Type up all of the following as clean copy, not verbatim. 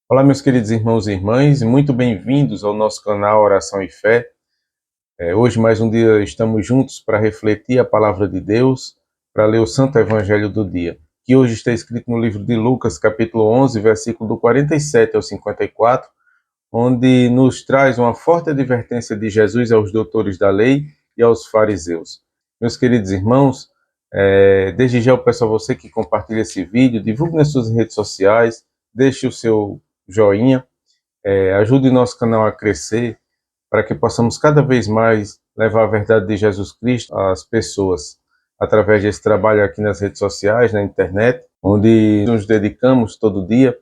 Olá, meus queridos irmãos e irmãs, muito bem-vindos ao nosso canal Oração e Fé. Hoje, mais um dia, estamos juntos para refletir a palavra de Deus, para ler o Santo Evangelho do dia, que hoje está escrito no livro de Lucas, capítulo 11, versículo do 47 ao 54, onde nos traz uma forte advertência de Jesus aos doutores da lei e aos fariseus. Meus queridos irmãos, desde já eu peço a você que compartilhe esse vídeo, divulgue nas suas redes sociais, deixe o seu joinha, ajude nosso canal a crescer, para que possamos cada vez mais levar a verdade de Jesus Cristo às pessoas, através desse trabalho aqui nas redes sociais, na internet, onde nos dedicamos todo dia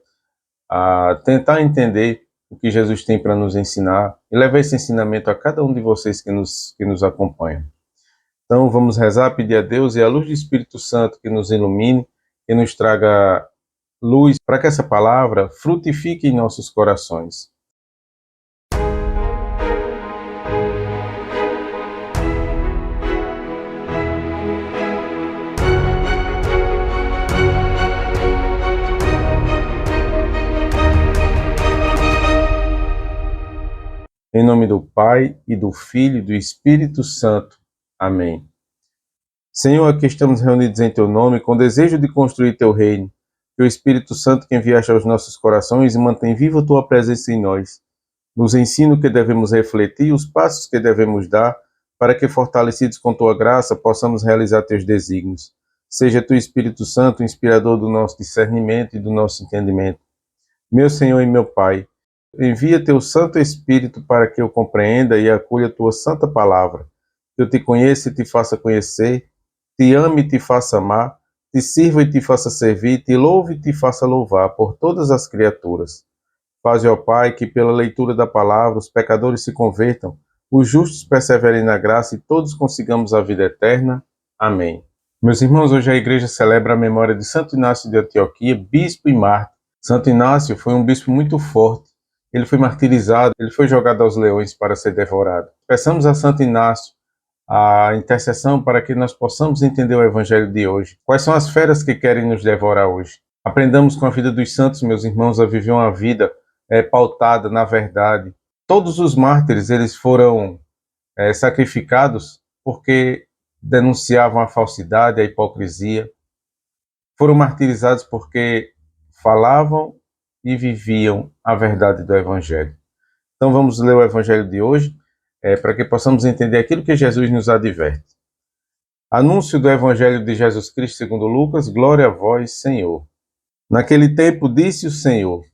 a tentar entender o que Jesus tem para nos ensinar e levar esse ensinamento a cada um de vocês que nos acompanham. Então vamos rezar, pedir a Deus e a luz do Espírito Santo que nos ilumine e nos traga luz para que essa palavra frutifique em nossos corações. Em nome do Pai, e do Filho, e do Espírito Santo. Amém. Senhor, aqui estamos reunidos em Teu nome, com desejo de construir Teu reino. Que o Espírito Santo que enviaste aos nossos corações e mantém viva a Tua presença em nós. Nos ensina o que devemos refletir e os passos que devemos dar, para que, fortalecidos com Tua graça, possamos realizar Teus desígnios. Seja Tu, Espírito Santo, o inspirador do nosso discernimento e do nosso entendimento. Meu Senhor e meu Pai, envia Teu Santo Espírito para que eu compreenda e acolha Tua Santa Palavra. Que eu te conheça e te faça conhecer, te ame e te faça amar, te sirva e te faça servir, te louve e te faça louvar por todas as criaturas. Faze, ó Pai, que pela leitura da palavra os pecadores se convertam, os justos perseverem na graça e todos consigamos a vida eterna. Amém. Meus irmãos, hoje a igreja celebra a memória de Santo Inácio de Antioquia, bispo e mártir. Santo Inácio foi um bispo muito forte. Ele foi martirizado, ele foi jogado aos leões para ser devorado. Peçamos a Santo Inácio a intercessão para que nós possamos entender o Evangelho de hoje. Quais são as feras que querem nos devorar hoje? Aprendamos com a vida dos santos, meus irmãos, a viver uma vida pautada na verdade. Todos os mártires, eles foram sacrificados porque denunciavam a falsidade, a hipocrisia. Foram martirizados porque falavam e viviam a verdade do Evangelho. Então vamos ler o Evangelho de hoje, para que possamos entender aquilo que Jesus nos adverte. Anúncio do Evangelho de Jesus Cristo segundo Lucas, glória a vós, Senhor. Naquele tempo disse o Senhor: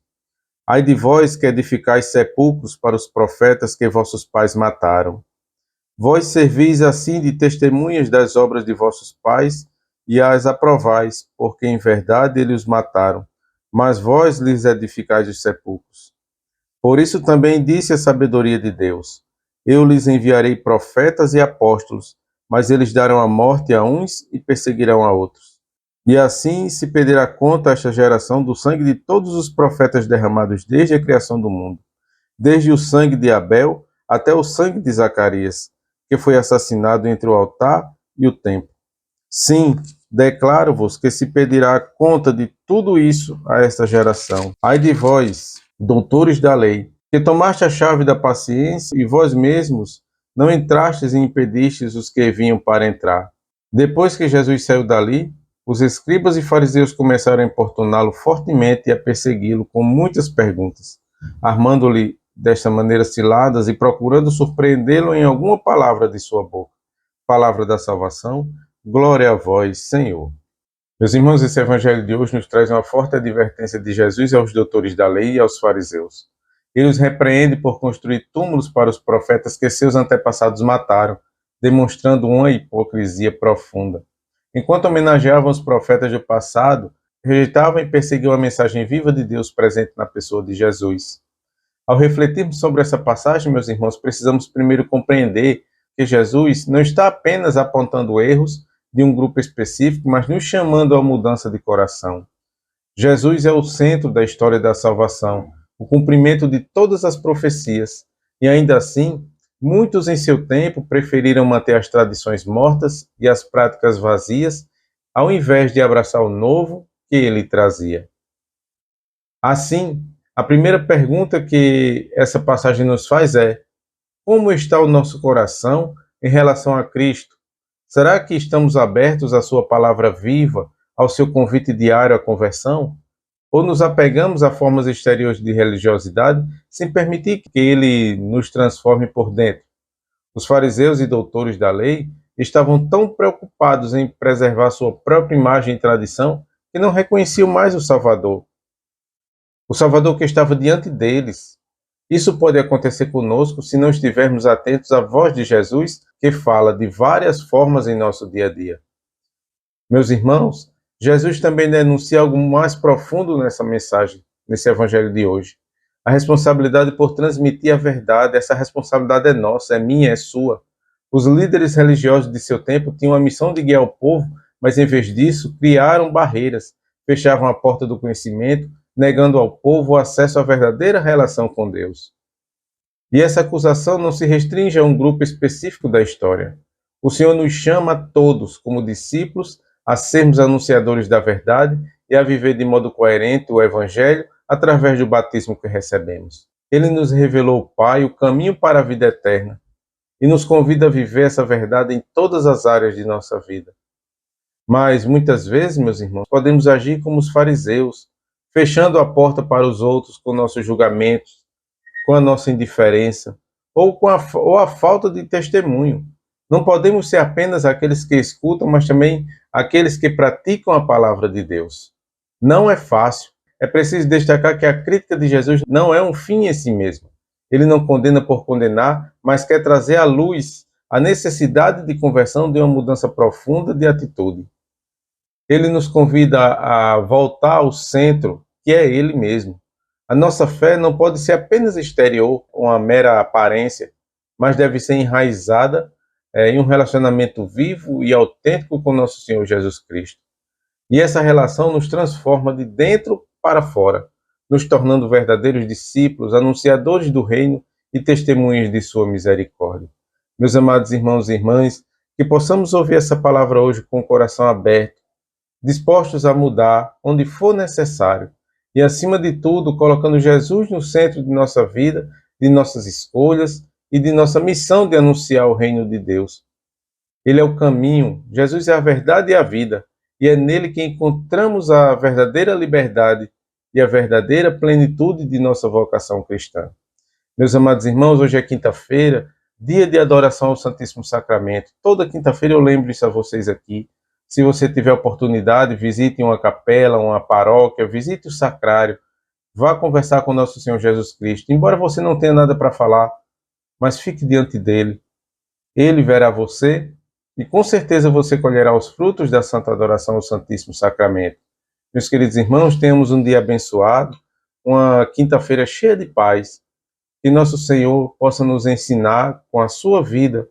ai de vós que edificais sepulcros para os profetas que vossos pais mataram. Vós servis assim de testemunhas das obras de vossos pais e as aprovais, porque em verdade eles os mataram, mas vós lhes edificais os sepulcros. Por isso também disse a sabedoria de Deus: eu lhes enviarei profetas e apóstolos, mas eles darão a morte a uns e perseguirão a outros. E assim se pedirá conta a esta geração do sangue de todos os profetas derramados desde a criação do mundo, desde o sangue de Abel até o sangue de Zacarias, que foi assassinado entre o altar e o templo. Sim, declaro-vos que se pedirá conta de tudo isso a esta geração. Ai de vós, doutores da lei, que tomaste a chave da paciência e vós mesmos não entrastes e impedistes os que vinham para entrar. Depois que Jesus saiu dali, os escribas e fariseus começaram a importuná-lo fortemente e a persegui-lo com muitas perguntas, armando-lhe desta maneira ciladas e procurando surpreendê-lo em alguma palavra de sua boca. Palavra da salvação, glória a vós, Senhor. Meus irmãos, esse evangelho de hoje nos traz uma forte advertência de Jesus aos doutores da lei e aos fariseus. Ele os repreende por construir túmulos para os profetas que seus antepassados mataram, demonstrando uma hipocrisia profunda. Enquanto homenageavam os profetas do passado, rejeitavam e perseguiam a mensagem viva de Deus presente na pessoa de Jesus. Ao refletirmos sobre essa passagem, meus irmãos, precisamos primeiro compreender que Jesus não está apenas apontando erros de um grupo específico, mas nos chamando à mudança de coração. Jesus é o centro da história da salvação, o cumprimento de todas as profecias, e ainda assim, muitos em seu tempo preferiram manter as tradições mortas e as práticas vazias, ao invés de abraçar o novo que ele trazia. Assim, A primeira pergunta que essa passagem nos faz é: como está o nosso coração em relação a Cristo? Será que estamos abertos à sua palavra viva, ao seu convite diário à conversão? Ou nos apegamos a formas exteriores de religiosidade sem permitir que ele nos transforme por dentro? Os fariseus e doutores da lei estavam tão preocupados em preservar sua própria imagem e tradição que não reconheciam mais o Salvador que estava diante deles. Isso pode acontecer conosco se não estivermos atentos à voz de Jesus, que fala de várias formas em nosso dia a dia. Meus irmãos, Jesus também denuncia algo mais profundo nessa mensagem, nesse evangelho de hoje. A responsabilidade por transmitir a verdade, essa responsabilidade é nossa, é minha, é sua. Os líderes religiosos de seu tempo tinham a missão de guiar o povo, mas em vez disso, criaram barreiras, fechavam a porta do conhecimento, negando ao povo o acesso à verdadeira relação com Deus. E essa acusação não se restringe a um grupo específico da história. O Senhor nos chama a todos, como discípulos, a sermos anunciadores da verdade e a viver de modo coerente o Evangelho através do batismo que recebemos. Ele nos revelou o Pai, o caminho para a vida eterna, e nos convida a viver essa verdade em todas as áreas de nossa vida. Mas, muitas vezes, meus irmãos, podemos agir como os fariseus, fechando a porta para os outros com nossos julgamentos, com a nossa indiferença, ou a falta de testemunho. Não podemos ser apenas aqueles que escutam, mas também aqueles que praticam a palavra de Deus. Não é fácil. É preciso destacar que a crítica de Jesus não é um fim em si mesmo. Ele não condena por condenar, mas quer trazer à luz a necessidade de conversão, de uma mudança profunda de atitude. Ele nos convida a voltar ao centro, que é Ele mesmo. A nossa fé não pode ser apenas exterior, uma mera aparência, mas deve ser enraizada em um relacionamento vivo e autêntico com nosso Senhor Jesus Cristo. E essa relação nos transforma de dentro para fora, nos tornando verdadeiros discípulos, anunciadores do reino e testemunhas de sua misericórdia. Meus amados irmãos e irmãs, que possamos ouvir essa palavra hoje com o coração aberto, dispostos a mudar onde for necessário e, acima de tudo, colocando Jesus no centro de nossa vida, de nossas escolhas e de nossa missão de anunciar o reino de Deus. Ele é o caminho, Jesus é a verdade e a vida, e é nele que encontramos a verdadeira liberdade e a verdadeira plenitude de nossa vocação cristã. Meus amados irmãos, hoje é quinta-feira, dia de adoração ao Santíssimo Sacramento. Toda quinta-feira eu lembro isso a vocês aqui. Se você tiver oportunidade, visite uma capela, uma paróquia, visite o sacrário, vá conversar com nosso Senhor Jesus Cristo. Embora você não tenha nada para falar, mas fique diante dele. Ele verá você e com certeza você colherá os frutos da santa adoração ao Santíssimo Sacramento. Meus queridos irmãos, tenhamos um dia abençoado, uma quinta-feira cheia de paz. Que nosso Senhor possa nos ensinar com a sua vida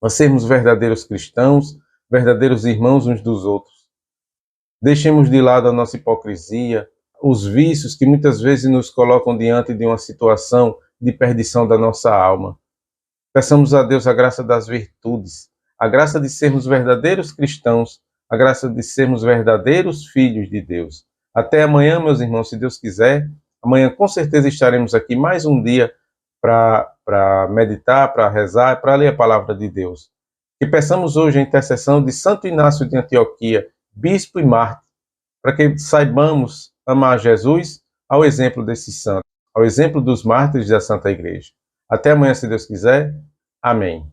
a sermos verdadeiros cristãos, verdadeiros irmãos uns dos outros. Deixemos de lado a nossa hipocrisia, os vícios que muitas vezes nos colocam diante de uma situação de perdição da nossa alma. Peçamos a Deus a graça das virtudes, a graça de sermos verdadeiros cristãos, a graça de sermos verdadeiros filhos de Deus. Até amanhã, meus irmãos, se Deus quiser. Amanhã com certeza estaremos aqui mais um dia para meditar, para rezar, para ler a palavra de Deus. Que peçamos hoje a intercessão de Santo Inácio de Antioquia, bispo e mártir, para que saibamos amar Jesus ao exemplo desses santos, ao exemplo dos mártires da Santa Igreja. Até amanhã, se Deus quiser. Amém.